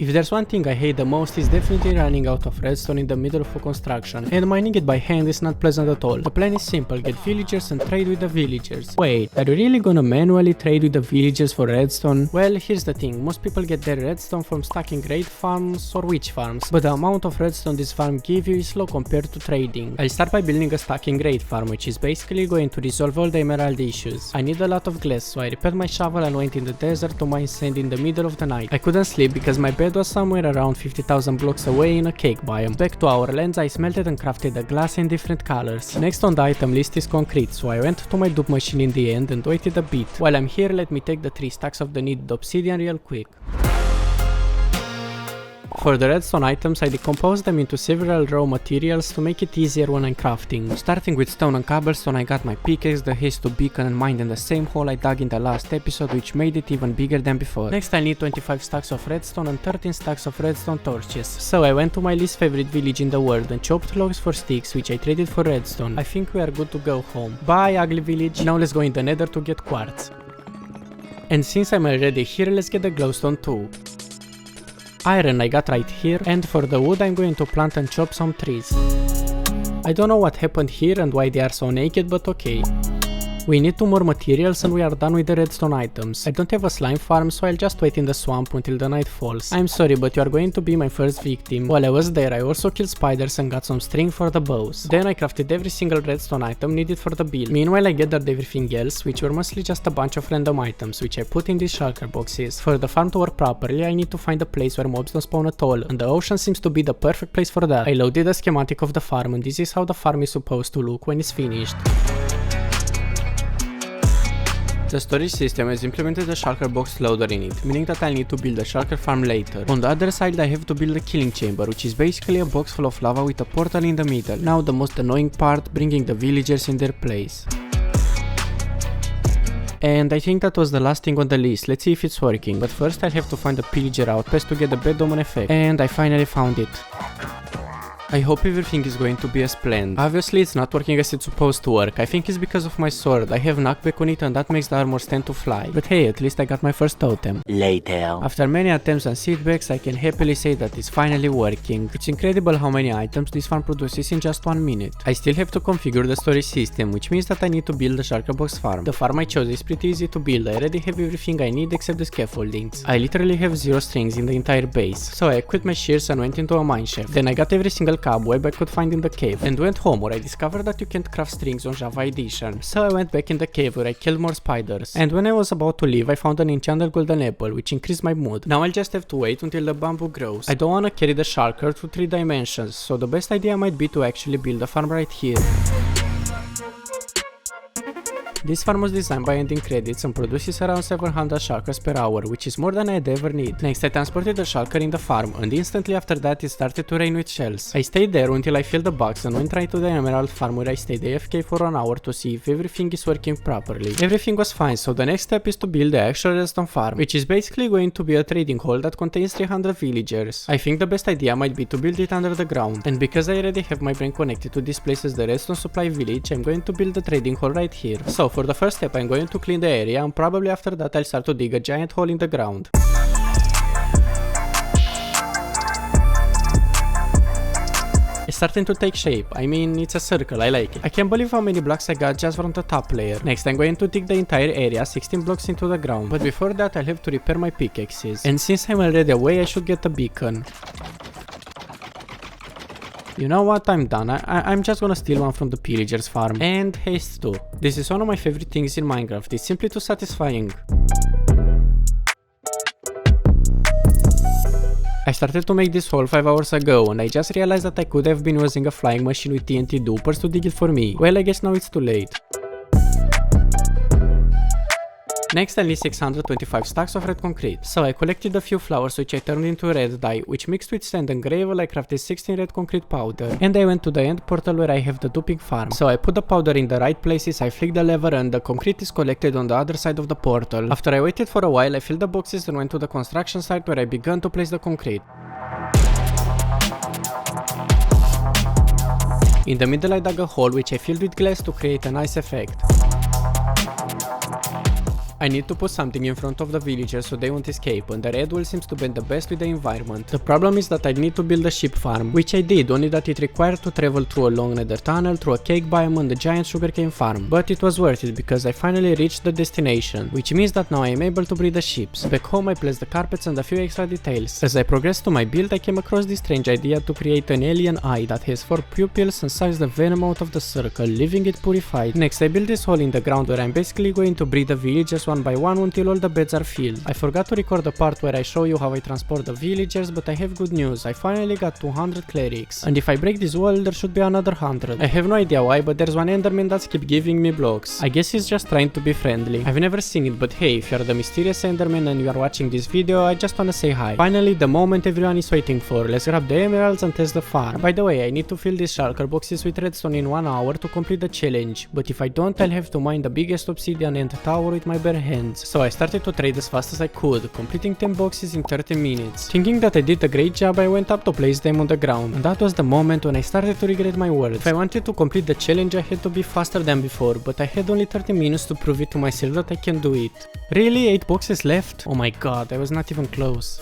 If there's one thing I hate the most, it's definitely running out of redstone in the middle of a construction, and mining it by hand is not pleasant at all. The plan is simple, get villagers and trade with the villagers. Wait, are you really gonna manually trade with the villagers for redstone? Well, here's the thing, most people get their redstone from stacking raid farms or witch farms, but the amount of redstone this farm give you is low compared to trading. I'll start by building a stacking raid farm, which is basically going to resolve all the emerald issues. I need a lot of glass, so I repaired my shovel and went in the desert to mine sand in the middle of the night. I couldn't sleep because my bed was somewhere around 50,000 blocks away in a cake biome. Back to our lands, I smelted and crafted the glass in different colors. Next on the item list is concrete, so I went to my dupe machine in the end and waited a bit. While I'm here, let me take the 3 stacks of the needed obsidian real quick. For the redstone items, I decomposed them into several raw materials to make it easier when I'm crafting. Starting with stone and cobblestone, I got my pickaxe, the haste beacon and mined in the same hole I dug in the last episode, which made it even bigger than before. Next I need 25 stacks of redstone and 13 stacks of redstone torches. So I went to my least favorite village in the world and chopped logs for sticks, which I traded for redstone. I think we are good to go home. Bye ugly village, now let's go in the nether to get quartz. And since I'm already here, let's get the glowstone too. Iron I got right here, and for the wood I'm going to plant and chop some trees. I don't know what happened here and why they are so naked, but okay. We need 2 more materials and we are done with the redstone items. I don't have a slime farm, so I'll just wait in the swamp until the night falls. I'm sorry, but you are going to be my first victim. While I was there, I also killed spiders and got some string for the bows. Then I crafted every single redstone item needed for the build. Meanwhile, I gathered everything else, which were mostly just a bunch of random items, which I put in these shulker boxes. For the farm to work properly, I need to find a place where mobs don't spawn at all, and the ocean seems to be the perfect place for that. I loaded a schematic of the farm, and this is how the farm is supposed to look when it's finished. The storage system has implemented a shulker box loader in it, meaning that I'll need to build a shulker farm later. On the other side I have to build a killing chamber, which is basically a box full of lava with a portal in the middle. Now the most annoying part, bringing the villagers in their place. And I think that was the last thing on the list, let's see if it's working, but first I'll have to find a pillager outpost to get the bed omen effect. And I finally found it. I hope everything is going to be as planned. Obviously it's not working as it's supposed to work. I think it's because of my sword. I have knockback on it and that makes the armor stand to fly. But hey, at least I got my first totem. Later. After many attempts and setbacks, I can happily say that it's finally working. It's incredible how many items this farm produces in just 1 minute. I still have to configure the storage system, which means that I need to build a shulker box farm. The farm I chose is pretty easy to build. I already have everything I need except the scaffoldings. I literally have 0 strings in the entire base. So I quit my shears and went into a mineshaft. Then I got every single cobweb I could find in the cave and went home, where I discovered that you can't craft strings on Java Edition. So I went back in the cave where I killed more spiders. And when I was about to leave, I found an enchanted golden apple, which increased my mood. Now I'll just have to wait until the bamboo grows. I don't wanna carry the shulker to 3 dimensions, so the best idea might be to actually build a farm right here. This farm was designed by Ending Credits and produces around 700 shulkers per hour, which is more than I'd ever need. Next I transported the shulker in the farm, and instantly after that it started to rain with shells. I stayed there until I filled the box and went right to the emerald farm, where I stayed AFK for 1 hour to see if everything is working properly. Everything was fine, so the next step is to build the actual redstone farm, which is basically going to be a trading hall that contains 300 villagers. I think the best idea might be to build it under the ground, and because I already have my brain connected to this place as the redstone supply village, I'm going to build the trading hall right here. So for the first step I'm going to clean the area, and probably after that I'll start to dig a giant hole in the ground. It's starting to take shape. I mean, it's a circle, I like it. I can't believe how many blocks I got just from the top layer. Next I'm going to dig the entire area 16 blocks into the ground, but before that I'll have to repair my pickaxes. And since I'm already away, I should get a beacon. You know what, I'm done. I'm just gonna steal one from the pillagers farm. And haste too. This is one of my favorite things in Minecraft. It's simply too satisfying. I started to make this hole 5 hours ago, and I just realized that I could have been using a flying machine with TNT dupers to dig it for me. Well, I guess now it's too late. Next I need 625 stacks of red concrete. So I collected a few flowers which I turned into red dye, which mixed with sand and gravel I crafted 16 red concrete powder. And I went to the end portal where I have the duping farm. So I put the powder in the right places, I flicked the lever, and the concrete is collected on the other side of the portal. After I waited for a while, I filled the boxes and went to the construction site where I began to place the concrete. In the middle I dug a hole which I filled with glass to create a nice effect. I need to put something in front of the villagers so they won't escape, and the red wool seems to bend the best with the environment. The problem is that I need to build a sheep farm, which I did, only that it required to travel through a long nether tunnel, through a cake biome and a giant sugarcane farm. But it was worth it because I finally reached the destination, which means that now I am able to breed the sheep. Back home I placed the carpets and a few extra details. As I progressed to my build, I came across this strange idea to create an alien eye that has 4 pupils and sucks the venom out of the circle, leaving it purified. Next I built this hole in the ground where I'm basically going to breed the villagers one by one until all the beds are filled. I forgot to record the part where I show you how I transport the villagers, but I have good news. I finally got 200 clerics, and if I break this wall there should be another 100. I have no idea why, but there's one enderman that's keep giving me blocks. I guess he's just trying to be friendly. I've never seen it, but hey, if you're the mysterious enderman and you are watching this video, I just wanna say hi. Finally, the moment everyone is waiting for. Let's grab the emeralds and test the farm. By the way, I need to fill these shulker boxes with redstone in 1 hour to complete the challenge, but if I don't, I'll have to mine the biggest obsidian end tower with my bare hands. So I started to trade as fast as I could, completing 10 boxes in 30 minutes. Thinking that I did a great job, I went up to place them on the ground, and that was the moment when I started to regret my words. If I wanted to complete the challenge, I had to be faster than before, but I had only 30 minutes to prove it to myself that I can do it. Really? 8 boxes left? Oh my god, I was not even close.